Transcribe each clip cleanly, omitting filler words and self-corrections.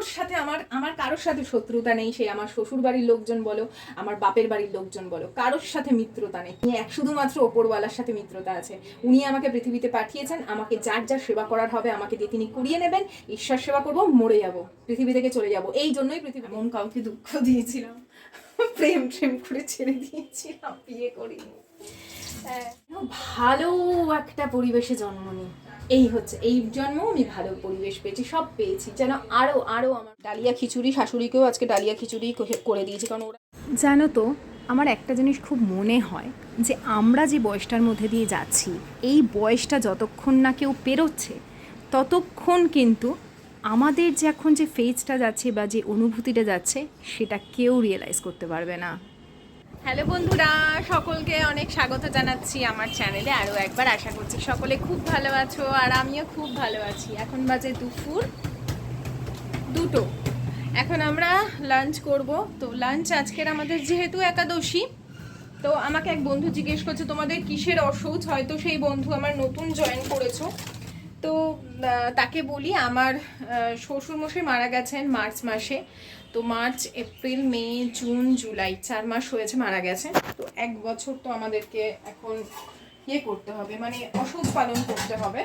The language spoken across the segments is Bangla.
কারোর সাথে আমার কারোর সাথে শত্রুতা নেই, সে আমার শ্বশুর বাড়ির লোকজন বলো, আমার বাপের বাড়ির লোকজন বলো, কারোর সাথে মিত্রতা নেই। শুধুমাত্র ওপরওয়ালার সাথে মিত্রতা আছে। উনি আমাকে পৃথিবীতে পাঠিয়েছেন, আমাকে যার যার সেবা করার হবে আমাকে দিয়ে তিনি কুড়িয়ে নেবেন। ঈশ্বর সেবা করবো, মরে যাব, পৃথিবী থেকে চলে যাব। এই জন্যই পৃথিবী এমন কাউকে দুঃখ দিয়েছিলাম, প্রেম করে ছেড়ে দিয়েছিলাম, বিয়ে করিনি। ভালো একটা পরিবেশে জন্ম নিই, এই হচ্ছে এই জন্ম আমি ভালো পরিবেশ পেয়েছি, সব পেয়েছি যেন আরও আরও। আমার ডালিয়া খিচুড়ি, শাশুড়িকেও আজকে ডালিয়া খিচুড়ি করে দিয়েছি, কারণ ওরা জানো তো, আমার একটা জিনিস খুব মনে হয় যে আমরা যে বয়সটার মধ্যে দিয়ে যাচ্ছি, এই বয়সটা যতক্ষণ না কেউ পেরোচ্ছে ততক্ষণ কিন্তু আমাদের যে এখন যে ফেজটা যাচ্ছে বা যে অনুভূতিটা যাচ্ছে সেটা কেউ রিয়েলাইজ করতে পারবে না। হ্যালো বন্ধুরা, সকলকে অনেক স্বাগত জানাচ্ছি আমার চ্যানেলে আরও একবার। আশা করছি সকলে খুব ভালো আছো আর আমিও খুব ভালো আছি। এখন বাজে দুপুর 2টো, এখন আমরা লাঞ্চ করব। তো লাঞ্চ আজকের আমাদের যেহেতু একাদশী, তো আমাকে এক বন্ধু জিজ্ঞেস করছে তোমাদের কিসের অসৌচ, হয়তো সেই বন্ধু আমার নতুন জয়েন করেছো। তো তাকে বলি আমার শ্বশুরমশাই মারা গেছেন মার্চ মাসে। তো মার্চ, এপ্রিল, মে, জুন, জুলাই 4 মাস হয়েছে মারা গেছে। তো 1 বছর তো আমাদেরকে এখন ইয়ে করতে হবে, মানে অসৌচ পালন করতে হবে।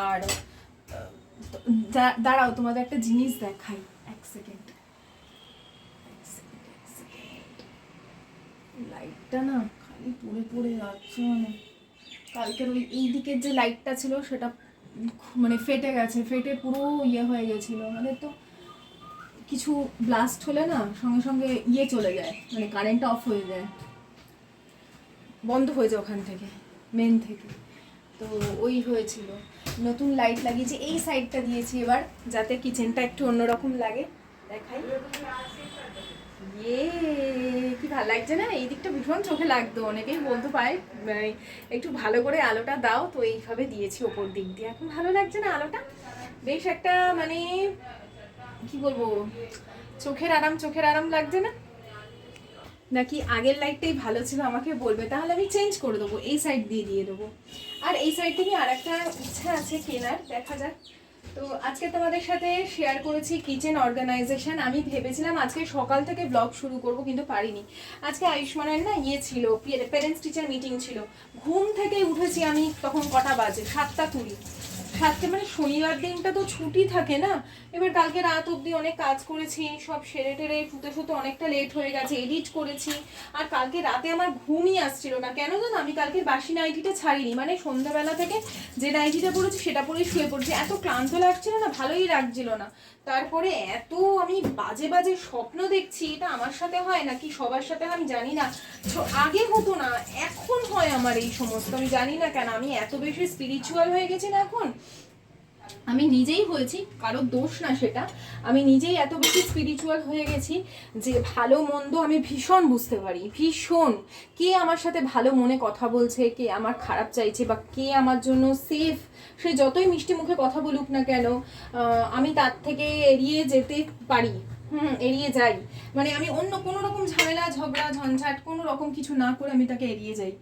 আর দাঁড়াও, তোমাদের একটা জিনিস দেখাই, 1 সেকেন্ড। লাইটটা না খালি পড়ে পড়ে যাচ্ছে, মানে কালকের ওই এই দিকের যে লাইটটা ছিল সেটা মানে ফেটে গেছে, ফেটে পুরো ইয়ে হয়ে গেছিলো। মানে তো কিছু ব্লাস্ট হলে না সঙ্গে সঙ্গে ইয়ে চলে যায়, মানে কারেন্টটা অফ হয়ে যায়, বন্ধ হয়ে যায় ওখান থেকে, মেন থেকে। তো ওই হয়েছিল। নতুন লাইট লাগিয়েছি, এই সাইডটা দিয়েছি এবার, যাতে কিচেনটা একটু অন্যরকম লাগে। দেখাই, ইয়ে কি ভালো লাগছে না? এই দিকটা ভীষণ চোখে লাগতো, অনেকেই বলতে পায় মানে একটু ভালো করে আলোটা দাও। তো এইভাবে দিয়েছি ওপর দিক দিয়ে, এখন ভালো লাগছে না আলোটা? বেশ একটা মানে কি বলবো, চোখের আরাম লাগছে না? নাকি আগের লাইটটাই ভালো ছিল আমাকে বলবে, তাহলে আমি চেঞ্জ করে দেবো, এই সাইড দিয়ে দেবো। আর এই সাইড থেকে আর একটা ইচ্ছা আছে কেনার, দেখা যাক। তো আজকে তোমাদের সাথে শেয়ার করেছি কিচেন অর্গানাইজেশন। আমি ভেবেছিলাম আজকে সকাল থেকে ব্লগ শুরু করব, কিন্তু পারিনি। আজকে আয়ুষ্মানের না ইয়ে ছিল, প্যারেন্টস টিচার মিটিং ছিল। ঘুম থেকে উঠেছি আমি তখন কটা বাজে, 7:20। 7টে, মানে শনিবার দিনটা তো ছুটি থাকে না। এবার কালকে রাত অবধি অনেক কাজ করেছি, সব সেরে টেরে শুতে অনেকটা লেট হয়ে গেছে, এডিট করেছি। আর কালকে রাতে আমার ঘুমই আসছিল না, কেন জানো? আমি কালকে বাসি নাইটিটা ছাড়িনি, মানে সন্ধ্যাবেলা থেকে যে নাইটিটা পরেছি সেটা পরেই শুয়ে পড়ছি। এত ক্লান্ত লাগছিল না, ভালোই লাগছিল না। তারপরে এত আমি বাজে বাজে স্বপ্ন দেখছি, এটা আমার সাথে হয় নাকি সবার সাথে আমি জানি না। আগে হতো না, এখন হয় আমার এই সমস্ত, আমি জানি না কেন। আমি এত বেশি স্পিরিচুয়াল হয়ে গেছি না এখন, আমি নিজেই হয়েছি, কারোর দোষ না সেটা। আমি নিজেই এত বেশি স্পিরিচুয়াল হয়ে গেছি যে ভালো মন্দ আমি ভীষণ বুঝতে পারি, ভীষণ। কে আমার সাথে ভালো মনে কথা বলছে, কে আমার খারাপ চাইছে, বা কে আমার জন্য সেফ, সে যতই মিষ্টি মুখে কথা বলুক না কেন, আমি তার থেকে এড়িয়ে যেতে পারি, এড়িয়ে যাই। মানে আমি অন্য কোনো রকম ঝামেলা ঝগড়া ঝঞ্ঝাট কোনো রকম কিছু না করে আমি তাকে এড়িয়ে যাই।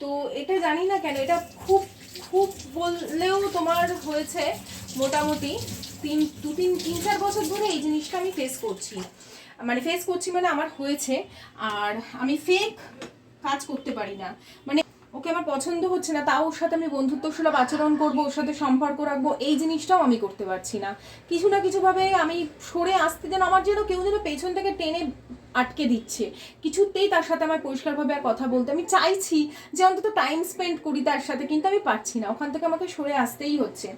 তো এটা জানি না কেন, এটা খুব খুব বললেও তোমার হয়েছে মোটামুটি 3-4 বছর ধরে এই জিনিসটা আমি ফেস করছি, মানে আমার হয়েছে। আর আমি ফেক কাজ করতে পারি না, মানে ওকে আমার পছন্দ হচ্ছে না, তাও ওর সাথে আমি বন্ধুত্বসুলভ আচরণ করবো, ওর সাথে সম্পর্ক রাখবো, এই জিনিসটাও আমি করতে পারছি না। কিছু না কিছুভাবে আমি সরে আসতে, যেন আমার যেন কেউ যেন পেছন থেকে টেনে আটকে দিচ্ছে, কিছুতেই তার সাথে আমার পরিষ্কারভাবে আর কথা বলতে। আমি চাইছি যে অন্তত টাইম স্পেন্ড করি তার সাথে, কিন্তু আমি পারছি না, ওখান থেকে আমাকে সরে আসতেই হচ্ছে।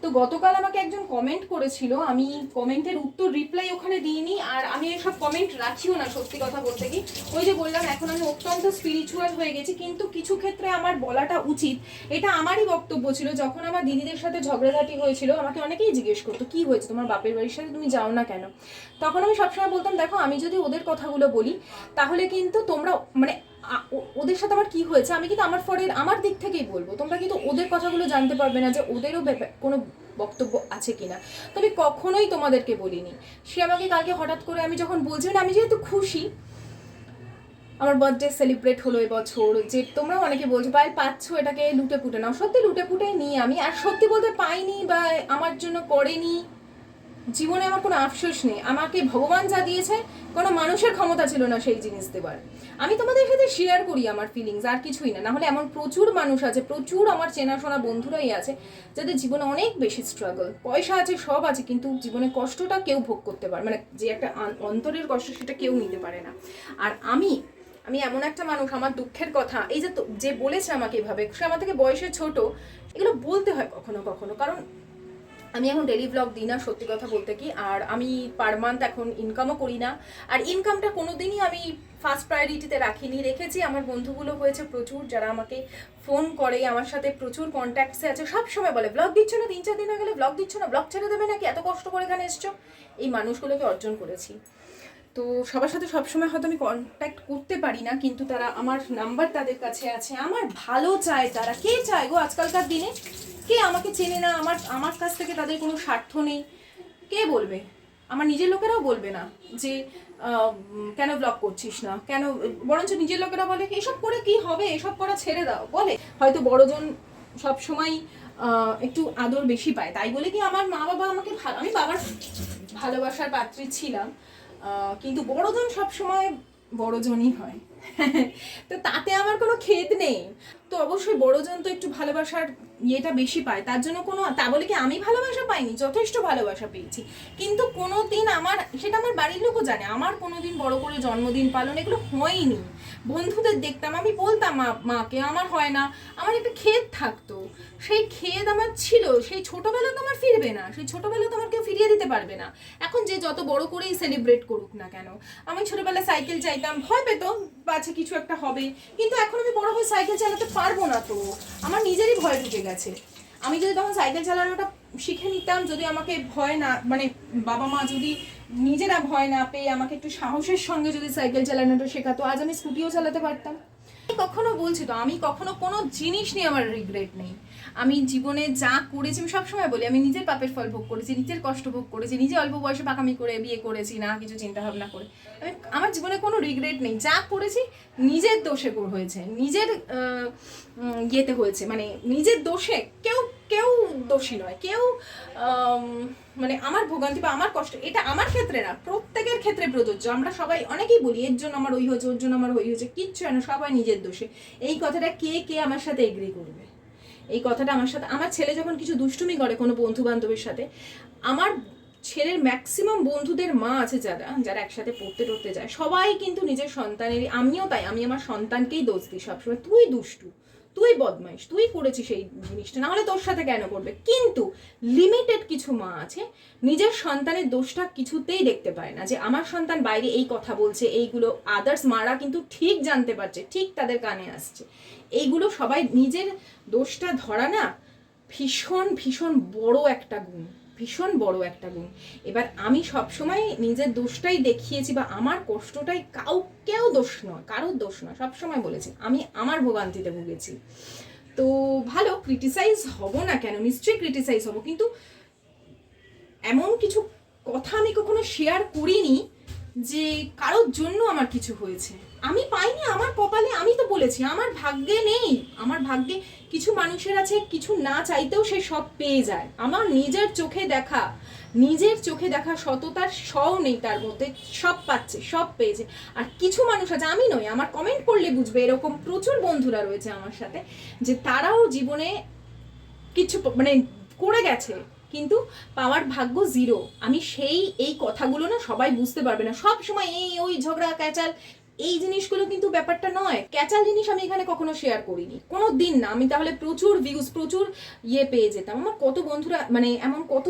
তো গতকাল আমাকে একজন কমেন্ট করেছিল, আমি কমেন্টের উত্তর রিপ্লাই ওখানে দিইনি, আর আমি এসব কমেন্ট রাখিও না সত্যি কথা বলতে কি। ওই যে বললাম এখন আমি অত্যন্ত স্পিরিচুয়াল হয়ে গেছি, কিন্তু কিছু ক্ষেত্রে আমার বলাটা উচিত। এটা আমারই বক্তব্য ছিল। যখন আমার দিদিদের সাথে ঝগড়াঝাটি হয়েছিল, আমাকে অনেকেই জিজ্ঞেস করতো কি হয়েছে, তোমার বাপের বাড়ির সাথে তুমি যাও না কেন? তখন আমি সবসময় বলতাম, দেখো আমি যদি ওদের কথাগুলো বলি তাহলে কিন্তু তোমরা মানে ওদের সাথে আমার কি হয়েছে আমি কিন্তু আমার দিক থেকেই বলবো, তোমরা কিন্তু ওদের কথাগুলো জানতে পারবে না যে ওদেরও কোনো বক্তব্য আছে কিনা। তবে কখনোই তোমাদেরকে বলিনি। সে আমাকে কালকে হঠাৎ করে, আমি যখন বলছি, মানে আমি যেহেতু খুশি, আমার বার্থডে সেলিব্রেট হলো এবছর, যে তোমরাও অনেকে বলছো পাই পাচ্ছ এটাকে লুটে পুটে নাও, সত্যি লুটে পুটে নিই আমি। আর সত্যি বলতে পাইনি বা আমার জন্য করেনি জীবনে আমার কোনো আফসোস নেই। আমাকে ভগবান যা দিয়েছে কোনো মানুষের ক্ষমতা ছিল না সেই জিনিস দেওয়ার। আমি তোমাদের সাথে শেয়ার করি আমার ফিলিংস, আর কিছুই না। নাহলে এমন প্রচুর মানুষ আছে, প্রচুর আমার চেনাশোনা বন্ধুরাই আছে যাদের জীবনে অনেক বেশি স্ট্রাগল, পয়সা আছে, সব আছে, কিন্তু জীবনে কষ্টটা কেউ ভোগ করতে পারে, মানে যে একটা অন্তরের কষ্ট সেটা কেউ নিতে পারে না। আর আমি এমন একটা মানুষ, আমার দুঃখের কথা এই যে যে বলেছে আমাকে এভাবে, সে আমার থেকে বয়সে ছোট, এগুলো বলতে হয় কখনো কখনো। কারণ আমি এখন ডেলি ব্লগ দিই না, সত্যি কথা বলতে কি। আর আমি পার মান্থ এখন ইনকামও করি না, আর ইনকামটা কোনোদিনই আমি ফার্স্ট প্রায়োরিটিতে রাখিনি। রেখেছি, আমার বন্ধুগুলো হয়েছে প্রচুর, যারা আমাকে ফোন করে, আমার সাথে প্রচুর কন্ট্যাক্টসে আছে, সব সময় বলে ব্লগ দিচ্ছ না, 3-4 দিন হয়ে গেলে ব্লগ দিচ্ছ না, ব্লগ ছেড়ে দেবে নাকি, এত কষ্ট করে এখানে এসছো। এই মানুষগুলোকে অর্জন করেছি। তো সবার সাথে সবসময় হয়তো আমি কন্ট্যাক্ট করতে পারি না, কিন্তু তারা, আমার নাম্বার তাদের কাছে আছে, আমার ভালো চায় তারা। কে চায় গো আজকালকার দিনে? কে আমাকে চেনে না, আমার কাছ থেকে তাদের কোনো স্বার্থ নেই, কে বলবে? আমার নিজের লোকেরাও বলবে না যে কেন ব্লগ করছিস না, কেন, বরঞ্চ নিজের লোকেরা বলে এসব করে কি হবে, এসব করা ছেড়ে দাও বলে। হয়তো বড়জন সবসময় একটু আদর বেশি পায়, তাই বলে কি আমার মা বাবা আমাকে আমি বাবার ভালোবাসার পাত্রী ছিলাম, কিন্তু বড়জন সবসময় বড়জনই হয়। তো তাতে আমার কোনো খেদ নেই। তো অবশ্যই বড়জন তো একটু ভালোবাসার ইয়েটা বেশি পায়, তার জন্য কোনো, তা বলে কি আমি ভালোবাসা পাইনি, যথেষ্ট ভালোবাসা পেয়েছি। কিন্তু কোনো দিন আমার, সেটা আমার বাড়ির লোকও জানে, আমার কোনো দিন বড় করে জন্মদিন পালন এগুলো হয়নি। বন্ধুদের দেখতাম, আমি বলতাম মাকে আমার হয় না, আমার একটা খেদ থাকতো, সেই খেদ আমার ছিল, সেই ছোটবেলা তো আমার ফিরবে না, সেই ছোটবেলা তো আমার কেউ ফিরিয়ে দিতে পারবে না। এখন যে যত বড় করেই সেলিব্রেট করুক না কেন, আমি ছোটবেলায় সাইকেল চাইতাম, ভয় পেতাম পাছে কিছু একটা হবে, কিন্তু এখন আমি বড় হয়ে সাইকেল চালাতে পারবো না, তো আমার নিজেরই ভয় ঢুকে গেছে। আমি যদি তখন সাইকেল চালানোটা শিখে নিতাম, যদি আমাকে ভয় না, মানে বাবা মা যদি নিজেরা ভয় না পেয়ে আমাকে একটু সাহসের সঙ্গে যদি সাইকেল চালানোটা শেখাতো, আজ আমি স্কুটিও চালাতে পারতাম। কখনো বলছি তো, আমি কখনো কোনো জিনিস নিয়ে আমার রিগ্রেট নেই। আমি জীবনে যা করেছি, আমি সবসময় বলি আমি নিজের পাপের ফল ভোগ করেছি, নিজের কষ্ট ভোগ করেছি, নিজে অল্প বয়সে পাকামি করে বিয়ে করেছি, না কিছু চিন্তা ভাবনা করে। আমি, আমার জীবনে কোনো রিগ্রেট নেই, যা করেছি নিজের দোষে হয়েছে, নিজের ইয়েতে হয়েছে, মানে নিজের দোষে। কেউ কেউ দোষী নয়, কেউ মানে আমার ভোগান্তি বা আমার কষ্ট, এটা আমার ক্ষেত্রে না, প্রত্যেকের ক্ষেত্রে প্রযোজ্য। আমরা সবাই অনেকেই বলি এর জন্য আমার ওই হয়েছে, ওর জন্য আমার ওই হয়েছে, কিচ্ছু না, সবাই নিজের দোষে। এই কথাটা কে কে আমার সাথে এগ্রি করবে? এই কথাটা আমার সাথে, আমার ছেলে যখন কিছু দুষ্টুমি করে কোনো বন্ধু বান্ধবের সাথে, আমার ছেলের ম্যাক্সিমাম বন্ধুদের মা আছে যারা যারা একসাথে পড়তে টড়তে যায়, সবাই কিন্তু নিজের সন্তানেরই, আমিও তাই, আমি আমার সন্তানকেই দোষ দিই সবসময়, তুই দুষ্টু, তুই বদমাইশ, তুই করেছিস এই জিনিসটা, না হলে তোর সাথে কেন করবে। কিন্তু লিমিটেড কিছু মা আছে নিজের সন্তানের দোষটা কিছুতেই দেখতে পায় না, যে আমার সন্তান বাইরে এই কথা বলছে, এইগুলো আদার্স মারা কিন্তু ঠিক জানতে পারছে, ঠিক তাদের কানে আসছে। এইগুলো সবাই নিজের দোষটা ধরা না ভীষণ ভীষণ বড় একটা গুণ, ভীষণ বড় একটা গুণ। এবার আমি সবসময় নিজের দোষটাই দেখিয়েছি, বা আমার কষ্টটাই, কেউ দোষ নয়, কারোর দোষ নয়, সবসময় বলেছি আমি আমার ভোগান্তিতে ভুগেছি। তো ভালো, ক্রিটিসাইজ হব না কেন, নিশ্চয়ই ক্রিটিসাইজ হব, কিন্তু এমন কিছু কথা আমি কখনো শেয়ার করিনি যে কারোর জন্য আমার কিছু হয়েছে, আমি পাইনি আমার কপালে। আমি তো বলেছি আমার ভাগ্যে নেই, আমার ভাগ্যে কিছু মানুষের আছে কিছু না চাইতেও সে সব পেয়ে যায়। আমার নিজের চোখে দেখা সততার সও নেই তার মধ্যে, সব পাচ্ছে, সব পেয়েছে। আর কিছু মানুষ আছে, আমি নই, আমার কমেন্ট করলে বুঝবে, এরকম প্রচুর বন্ধুরা রয়েছে আমার সাথে, যে তারাও জীবনে কিছু মানে করে গেছে, কিন্তু পাওয়ার ভাগ্য জিরো। আমি এই কথাগুলো না সবাই বুঝতে পারবে না, সব সময় এই ওই ঝগড়া ক্যাচাল, এই জিনিসগুলো কিন্তু ব্যাপারটা নয়। ক্যাচাল জিনিস আমি এখানে কখনো শেয়ার করিনি, কোনো দিন না। আমি তাহলে প্রচুর ভিউজ, প্রচুর পেয়ে যেতাম। আমার কত বন্ধুরা, মানে এমন কত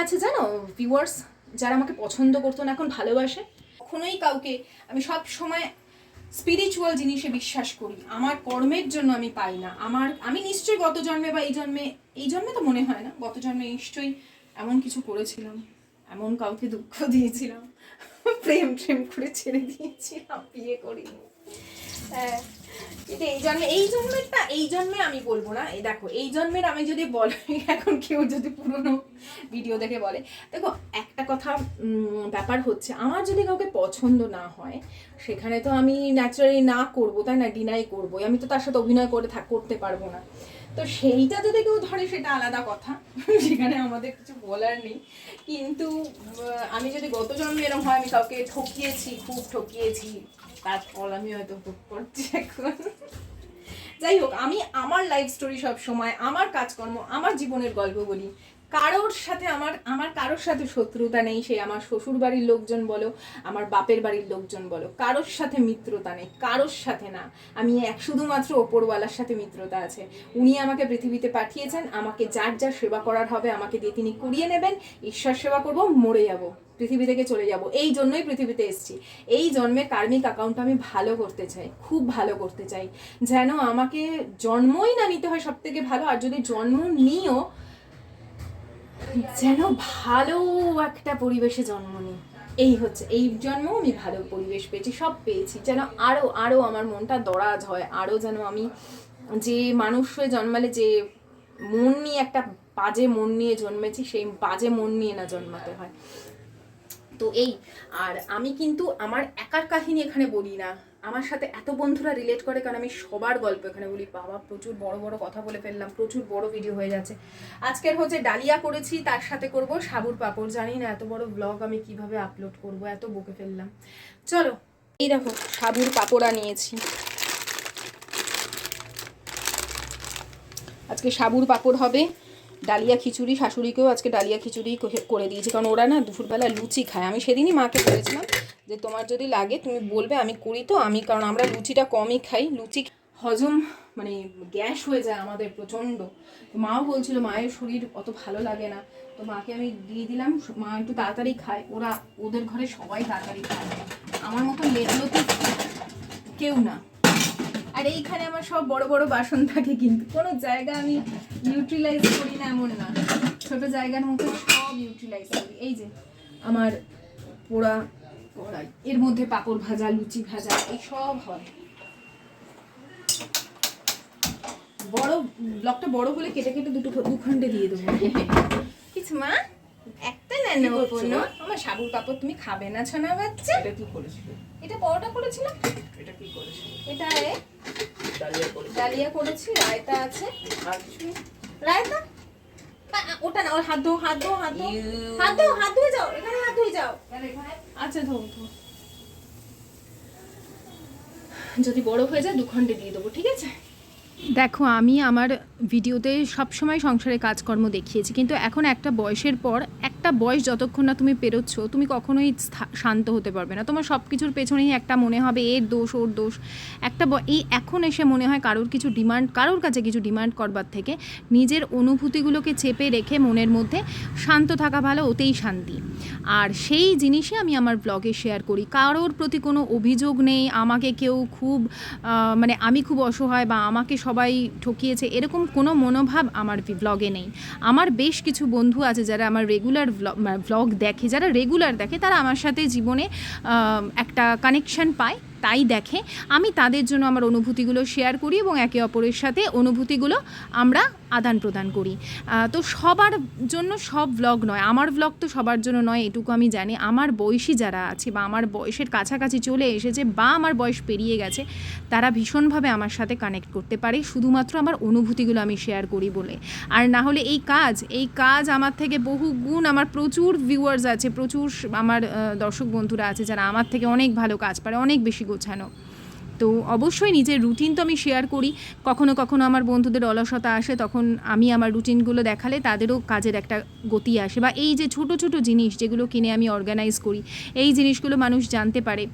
আছে জানো, ভিউয়ার্স, যারা আমাকে পছন্দ করতো না, এখন ভালোবাসে। কখনোই কাউকে, আমি সব সময় স্পিরিচুয়াল জিনিসে বিশ্বাস করি, আমার কর্মের জন্য আমি পাই না। আমি নিশ্চয়ই গত জন্মে বা এই জন্মে তো মনে হয় না, গত জন্মে নিশ্চয়ই এমন কিছু করেছিলাম, এমন কাউকে দুঃখ দিয়েছিলাম, প্রেম করে ছেড়ে দিয়েছিলাম, বিয়ে করিনি। হ্যাঁ, কিন্তু এই জন্মে আমি বলবো না। এই দেখো, এই জন্মের আমি যদি বলি, এখন কেউ যদি পুরনো ভিডিও দেখে বলে, দেখো একটা কথা, ব্যাপার হচ্ছে, আমার যদি কাউকে পছন্দ না হয়, সেখানে তো আমি ন্যাচারালি না করবো, তাই না, ডিনাই করবো, আমি তো তার সাথে অভিনয় করতে পারবো না। তো সেইটা যদি কেউ ধরে সেটা আলাদা কথা, সেখানে আমাদের কিছু বলার নেই। কিন্তু আমি যদি গত জন্মে এরকম হয়, আমি কাউকে ঠকিয়েছি, খুব ঠকিয়েছি, তারপর আমি হয়তো ভোগ করছি এখন। যাই হোক, আমি আমার লাইফ স্টোরি সব সময়, আমার কাজকর্ম, আমার জীবনের গল্প বলি। কারোর সাথে আমার কারোর সাথে শত্রুতা নেই, সে আমার শ্বশুর বাড়ির লোকজন বলো, আমার বাপের বাড়ির লোকজন বলো, কারোর সাথে মিত্রতা নেই, কারোর সাথে না। আমি শুধুমাত্র ওপরওয়ালার সাথে মিত্রতা আছে। উনি আমাকে পৃথিবীতে পাঠিয়েছেন, আমাকে যার যার সেবা করার হবে আমাকে দিয়ে তিনি কুড়িয়ে নেবেন। ঈশ্বর সেবা করব, মরে যাব, পৃথিবী থেকে চলে যাব। এই জন্যই পৃথিবীতে এসেছি। এই জন্মে কার্মিক অ্যাকাউন্ট আমি ভালো করতে চাই, খুব ভালো করতে চাই, যেন আমাকে জন্মই না নিতে হয় সব থেকে ভালো। আর যদি জন্ম নিও, যেন ভালো একটা পরিবেশে জন্ম নিই। এই হচ্ছে, এই জন্ম আমি ভালো পরিবেশ পেয়েছি, সব পেয়েছি, যেন আরো আরো আমার মনটা দরাজ হয়, আরো যেন আমি যে মানুষ হয়ে জন্মালে যে মন নিয়ে, একটা বাজে মন নিয়ে জন্মেছি, সেই বাজে মন নিয়ে না জন্মাতে হয়। তো এই, আর আমি কিন্তু আমার একার কাহিনী এখানে বলি না, আমার সাথে এত বন্ধুরা রিলেট করে, কারণ আমি সবার গল্প এখানে বলি। বাবা, প্রচুর বড় বড় কথা বলে ফেললাম, প্রচুর বড় ভিডিও হয়ে যাচ্ছে। আজকের হচ্ছে ডালিয়া করেছি, তার সাথে করব সাবুর পাঁপড়। জানি না এত বড় ব্লগ আমি কিভাবে আপলোড করব, এত বকে ফেললাম। চলো, এই দেখো সাবুর পাঁপড়া নিয়েছি। আজকে সাবুর পাঁপড় হবে, ডালিয়া খিচুড়ি, শাশুড়িকেও আজকে ডালিয়া খিচুড়ি করে দিয়েছি, কারণ ওরা না দুপুরবেলা লুচি খায়। আমি সেদিনই মাকে বলেছিলাম যে তোমার যদি লাগে তুমি বলবে, আমি করি তো। আমি, কারণ আমরা লুচিটা কমই খাই, লুচি হজম মানে গ্যাস হয়ে যায় আমাদের প্রচণ্ড। তো মাও বলছিল মায়ের শরীর অত ভালো লাগে না, তো মাকে আমি দিয়ে দিলাম, মা একটু তাড়াতাড়ি খায়। ওদের ঘরে সবাই তাড়াতাড়ি খায়, আমার মতো লেটলতি কেউ না। আর এইখানে আমার সব বড় বড় বাসন থাকে, কিন্তু কোনো জায়গা আমি ইউটিলাইজ করি না এমন না, ছোট জায়গার মতো সব ইউটিলাইজ করি। এই যে আমার পোড়া কড়াই, এর মধ্যে পাঁপড় ভাজা, লুচি ভাজা, এই সব হয়। বড় ব্লকটা বড় হলে কেটে কেটে দুখণ্ডে দিয়ে দেবো। কিছু মা, একটা নেন কোনো, আমার সাবুর পাঁপড় তুমি খাবে না ছানা বাচ্চা? এটা কি করেছিল? এটা পরোটা করেছিলাম। এটা কি করেছিল? এটা ডালিয়া করেছিল। ডালিয়া করেছি, রায়তা আছে। আর কিছু? রায়তা ওটা না, ওর হাত ধো, হাত ধো, হাত ধো, হাত ধো, হাত ধুয়ে যাও, এখানে হাত ধুয়ে যাও। আচ্ছা ধো ধো। যদি বড় হয়ে যায় দুখণ্ডে দিয়ে দেবো, ঠিক আছে? দেখো, আমি আমার ভিডিওতে সবসময় সংসারে কাজকর্ম দেখিয়েছি, কিন্তু এখন একটা বয়সের পর, একটা বয়স যতক্ষণ না তুমি পেরোচ্ছ, তুমি কখনোই শান্ত হতে পারবে না। তোমার সব কিছুর পেছনেই একটা মনে হবে এর দোষ, ওর দোষ। এই এখন এসে মনে হয় কারোর কাছে কিছু ডিমান্ড করবার থেকে নিজের অনুভূতিগুলোকে চেপে রেখে মনের মধ্যে শান্ত থাকা ভালো, ওতেই শান্তি। আর সেই জিনিসই আমি আমার ব্লগে শেয়ার করি। কারোর প্রতি কোনো অভিযোগ নেই, আমাকে কেউ খুব মানে আমি খুব অসহায় বা আমাকে সবাই ঠকিয়েছে, এরকম কোনো মনোভাব আমার ব্লগে নেই। আমার বেশ কিছু বন্ধু আছে যারা আমার রেগুলার ব্লগ দেখে, যারা রেগুলার দেখে, তারা আমার সাথে জীবনে একটা কানেকশন পায়, তাই দেখে। আমি তাদের জন্য আমার অনুভূতিগুলো শেয়ার করি এবং একে অপরের সাথে অনুভূতিগুলো আমরা আদান প্রদান করি। তো সবার জন্য সব ব্লগ নয়, আমার ব্লগ তো সবার জন্য নয়, এটুকু আমি জানি। আমার বয়সী যারা আছে বা আমার বয়সের কাছাকাছি চলে এসেছে বা আমার বয়স পেরিয়ে গেছে, তারা ভীষণভাবে আমার সাথে কানেক্ট করতে পারে শুধুমাত্র আমার অনুভূতিগুলো আমি শেয়ার করি বলে। আর না হলে এই কাজ আমার থেকে বহু গুণ, আমার প্রচুর ভিউয়ার্স আছে, প্রচুর আমার দর্শক বন্ধুরা আছে যারা আমার থেকে অনেক ভালো কাজ পারে, অনেক বেশি গোছানো। তো অবশ্যই নিজের রুটিন তো আমি শেয়ার করি। কখনো কখনো আমার বন্ধুদের অলসতা আসে, তখন আমি আমার রুটিনগুলো দেখালে তাদেরও কাজের একটা গতি আসে। বা এই যে ছোট ছোট জিনিস যেগুলো কিনে আমি অর্গানাইজ করি, এই জিনিসগুলো মানুষ জানতে পারে।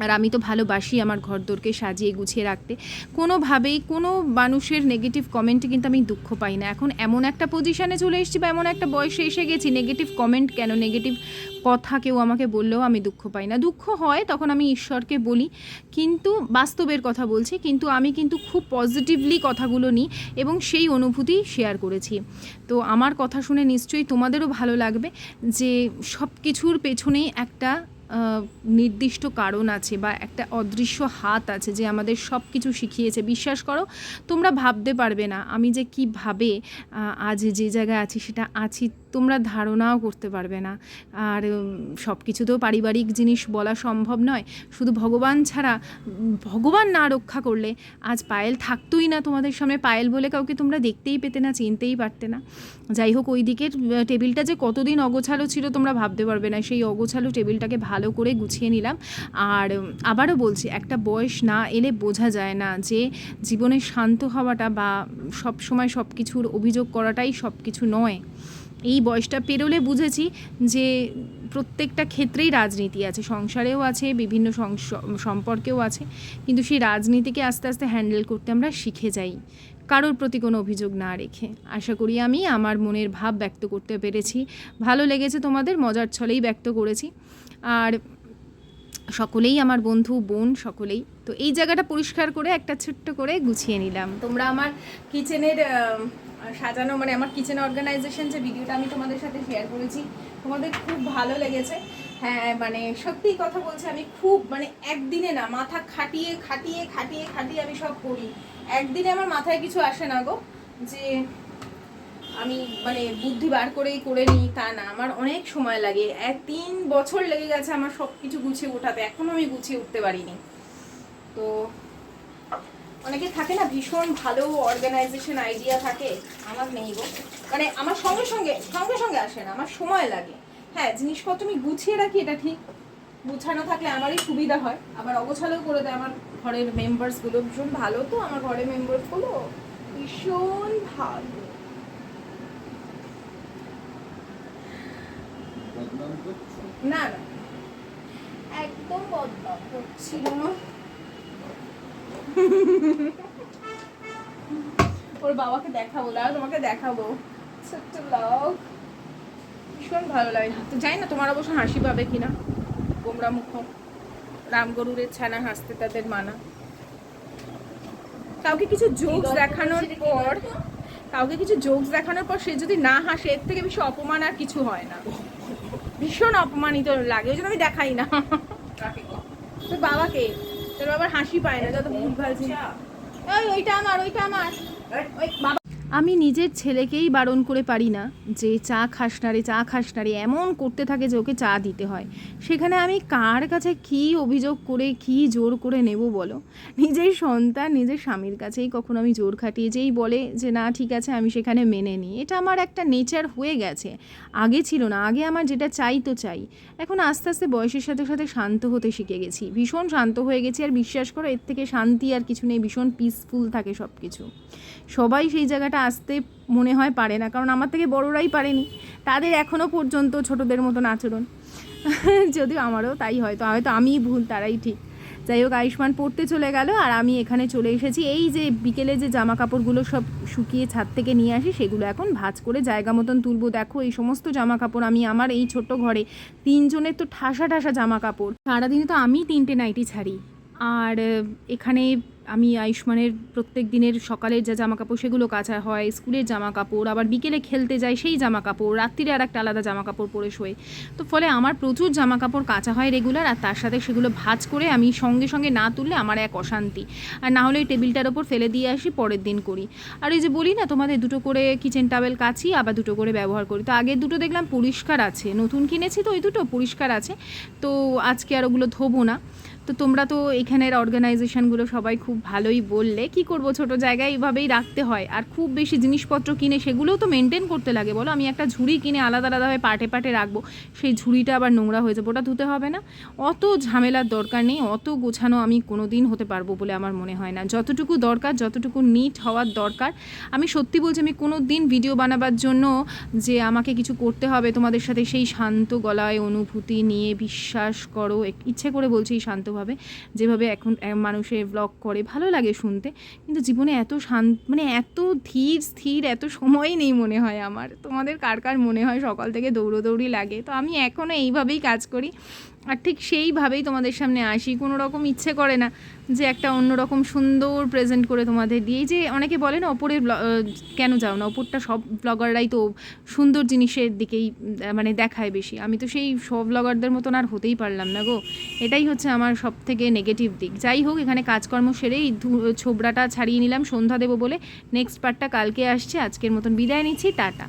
আর আমি তো ভালোবাসি আমার ঘরদোরকে সাজিয়ে গুছিয়ে রাখতে। কোনোভাবেই কোনো মানুষের নেগেটিভ কমেন্টে কিন্তু আমি দুঃখ পাই না। এখন এমন একটা পজিশানে চলে এসেছি বা এমন একটা বয়সে এসে গেছি, নেগেটিভ কমেন্ট কেন, নেগেটিভ কথা কেউ আমাকে বললেও আমি দুঃখ পাই না। দুঃখ হয় তখন আমি ঈশ্বরকে বলি, কিন্তু বাস্তবের কথা বলছি, কিন্তু আমি কিন্তু খুব পজিটিভলি কথাগুলো নিই এবং সেই অনুভূতি শেয়ার করেছি। তো আমার কথা শুনে নিশ্চয়ই তোমাদেরও ভালো লাগবে যে সব কিছুর পেছনেই একটা নির্দিষ্ট কারণ আছে বা একটা অদৃশ্য হাত আছে যে আমাদের সব কিছু শিখিয়েছে। বিশ্বাস করো, তোমরা ভাবতে পারবে না আমি যে কীভাবে আজ যে জায়গায় আছি সেটা আছি তোমরা ধারণাও করতে পারবে না। আর সব কিছু তো পারিবারিক জিনিস বলা সম্ভব নয়, শুধু ভগবান ছাড়া, ভগবান না রক্ষা করলে আজ পায়েল থাকতোই না তোমাদের সামনে। পায়েল বলে কাউকে তোমরা দেখতেই পেতে না, চিনতেই পারতে না। যাই হোক, ওই দিকের টেবিলটা যে কতদিন অগোছালো ছিল তোমরা ভাবতে পারবে না। সেই অগোছালো টেবিলটাকে ভালো করে গুছিয়ে নিলাম। আর আবারও বলছি, একটা বয়স না এলে বোঝা যায় না যে জীবনে শান্ত হওয়াটা বা সব সময় সব কিছুর অভিযোগ করাটাই সব কিছু নয়। এই বয়সটা পেরোলে বুঝেছি যে প্রত্যেকটা ক্ষেত্রেই রাজনীতি আছে, সংসারেও আছে, বিভিন্ন সম্পর্কেও আছে, কিন্তু সেই রাজনীতিকে আস্তে আস্তে হ্যান্ডেল করতে আমরা শিখে যাই, কারোর প্রতি কোনো অভিযোগ না রেখে। আশা করি আমি আমার মনের ভাব ব্যক্ত করতে পেরেছি, ভালো লেগেছে তোমাদের, মজার ছলেই ব্যক্ত করেছি। আর সকলেই আমার বন্ধু বোন সকলেই। তো এই জায়গাটা পরিষ্কার করে একটা ছোট্ট করে গুছিয়ে নিলাম। তোমরা আমার কিচেনের সাজানো, মানে আমার কিচেন অর্গানাইজেশন যে ভিডিওটা আমি তোমাদের সাথে শেয়ার করেছি, তোমাদের খুব ভালো লেগেছে। হ্যাঁ, মানে সত্যিই কথা বলছি, আমি খুব মানে একদিনে না, মাথা খাটিয়ে খাটিয়ে খাটিয়ে খাটিয়ে আমি সব করি। একদিনে আমার মাথায় কিছু আসে না গো, যে আমি মানে বুদ্ধি বার করেই করে নিই তা না, আমার অনেক সময় লাগে। 3 বছর লেগে গেছে আমার সব কিছু গুছিয়ে ওঠাতে, এখনও আমি গুছিয়ে উঠতে পারিনি। তো অনেকে থাকে না ভীষণ ভালো অর্গানাইজেশন আইডিয়া থাকে, আমার নেই গো। মানে আমার সঙ্গে সঙ্গে সঙ্গে সঙ্গে আসে না, আমার সময় লাগে। হ্যাঁ, জিনিসপত্র আমি গুছিয়ে রাখি, এটা ঠিক, গুছানো থাকলে আমারই সুবিধা হয়। আবার অগোছালো করে দেয় আমার ঘরের মেম্বার্সগুলো, ভীষণ ভালো। তো আমার ঘরের মেম্বার্সগুলো ভীষণ ভালো। না না, একদম বদনাম করছিল না। ওর বাবাকে দেখাবো, দাঁড়া তোমাকে দেখাবো ছোট্ট ব্লগ, ভীষণ ভালো লাগে। তো জানি না তোমার অবশ্য হাসি পাবে কিনা, গোমরা মুখ, রামগরুরের ছানা হাসতে তাদের মানা। কাউকে কিছু জোকস দেখানোর পর, সে যদি না হাসে, এর থেকে বেশি অপমান আর কিছু হয় না। ভীষণ অপমানিত লাগে, ওই জন্য আমি দেখাই না। তোর বাবাকে, তোর বাবার হাসি পায় না যত ভুল ভাল। ওইটা আমার ওই বাবা। আমি নিজের ছেলেকেই বারণ করে পারি না যে চা খাস না রে, এমন করতে থাকে যে ওকে চা দিতে হয়। সেখানে আমি কার কাছে কি অভিযোগ করে কি জোর করে নেব বলো? নিজের সন্তান নিজের স্বামীর কাছেই কখনো আমি জোর খাটিয়ে যেই বলে যে না ঠিক আছে আমি সেখানে মেনে নিই। এটা আমার একটা নেচার হয়ে গেছে, আগে ছিল না। আগে আমার যেটা চাই তো চাই, এখন আস্তে আস্তে বয়সের সাথে সাথে শান্ত হতে শিখে গেছি, ভীষণ শান্ত হয়ে গেছি। আর বিশ্বাস করো, এর থেকে শান্তি আর কিছু নেই, ভীষণ পিসফুল থাকে সব কিছু। সবাই সেই জায়গাটা আসতে মনে হয় পারে না, কারণ আমার থেকে বড়রাই পারেনি, তাদের এখনও পর্যন্ত ছোটদের মতন আচরণ। যদিও আমারও তাই, হয়তো আমিই ভুল, তারাই ঠিক। যাই হোক, আয়ুষ্মান পড়তে চলে গেল আর আমি এখানে চলে এসেছি। এই যে বিকেলে যে জামা কাপড়গুলো সব শুকিয়ে ছাদ থেকে নিয়ে আসি, সেগুলো এখন ভাঁজ করে জায়গা মতন তুলবো। দেখো, এই সমস্ত জামা কাপড় আমি আমার এই ছোট্ট ঘরে 3 জনের তো ঠাসা ঠাসা জামা কাপড়। সারাদিনে তো আমি 3টে নাইটি ছাড়ি। আর এখানে আমি আয়ুষ্মানের প্রত্যেক দিনের সকালের যা জামা কাপড় সেগুলো কাচা হয়, স্কুলের জামা কাপড়, আবার বিকেলে খেলতে যাই সেই জামা কাপড়, রাত্রিরে আর একটা আলাদা জামা কাপড় পরে শোয়। তো ফলে আমার প্রচুর জামা কাপড় কাচা হয় রেগুলার, আর তার সাথে সেগুলো ভাঁজ করে আমি সঙ্গে সঙ্গে না তুললে আমার এক অশান্তি। আর না হলে এই টেবিলটার ওপর ফেলে দিয়ে আসি, পরের দিন করি। আর এই যে বলি না তোমাদের, 2টো করে কিচেন টাওয়েল কাচি, আবার 2টো করে ব্যবহার করি। তো আগের 2টো দেখলাম পরিষ্কার আছে, নতুন কিনেছি তো ওই 2টো পরিষ্কার আছে, তো আজকে আর ওগুলো ধোবো না। তো তোমরা তো এখানের অর্গানাইজেশনগুলো সবাই খুব ভালোই বললে। কি করব, ছোট জায়গায় এইভাবেই রাখতে হয়। আর খুব বেশি জিনিসপত্র কিনে সেগুলোও তো মেনটেন করতে লাগে বলো। আমি একটা ঝুড়ি কিনে আলাদা আলাদাভাবে পাটে পাটে রাখবো, সেই ঝুড়িটা আবার নোংরা হয়ে যাবে, ওটা ধুতে হবে না। অত ঝামেলার দরকার নেই, অত গোছানো আমি কোনো দিন হতে পারবো বলে আমার মনে হয় না। যতটুকু দরকার, যতটুকু নিট হওয়ার দরকার, আমি সত্যি বলছি, আমি কোনো দিন ভিডিও বানাবার জন্য যে আমাকে কিছু করতে হবে তোমাদের সাথে সেই শান্ত গলায় অনুভূতি নিয়ে, বিশ্বাস করো, ইচ্ছে করে বলছি এই শান্তভাবে, যেভাবে এখন মানুষের ব্লগ করে ভালো লাগে শুনতে, কিন্তু জীবনে এত মানে এত ধীর স্থির এত সময় নেই মনে হয় আমার। তোমাদের কার কার মনে হয় সকাল থেকে দৌড়োদৌড়ি লাগে? তো আমি এখনও এইভাবেই কাজ করি, আর ঠিক সেইভাবেই তোমাদের সামনে আসি। কোনো রকম ইচ্ছে করে না যে একটা অন্যরকম সুন্দর প্রেজেন্ট করে তোমাদের দিই। যে অনেকে বলে না ওপরের কেন যাও না, ওপরটা সব ব্লগাররাই তো সুন্দর জিনিসের দিকেই মানে দেখায় বেশি। আমি তো সেই সব ব্লগারদের মতন আর হতেই পারলাম না গো, এটাই হচ্ছে আমার সব থেকে নেগেটিভ দিক। যাই হোক, এখানে কাজকর্ম সেরেই ছোবড়াটা ছাড়িয়ে নিলাম সন্ধ্যা দেবো বলে। নেক্সট পার্টটা কালকে আসছে, আজকের মতন বিদায় নিচ্ছি, টাটা।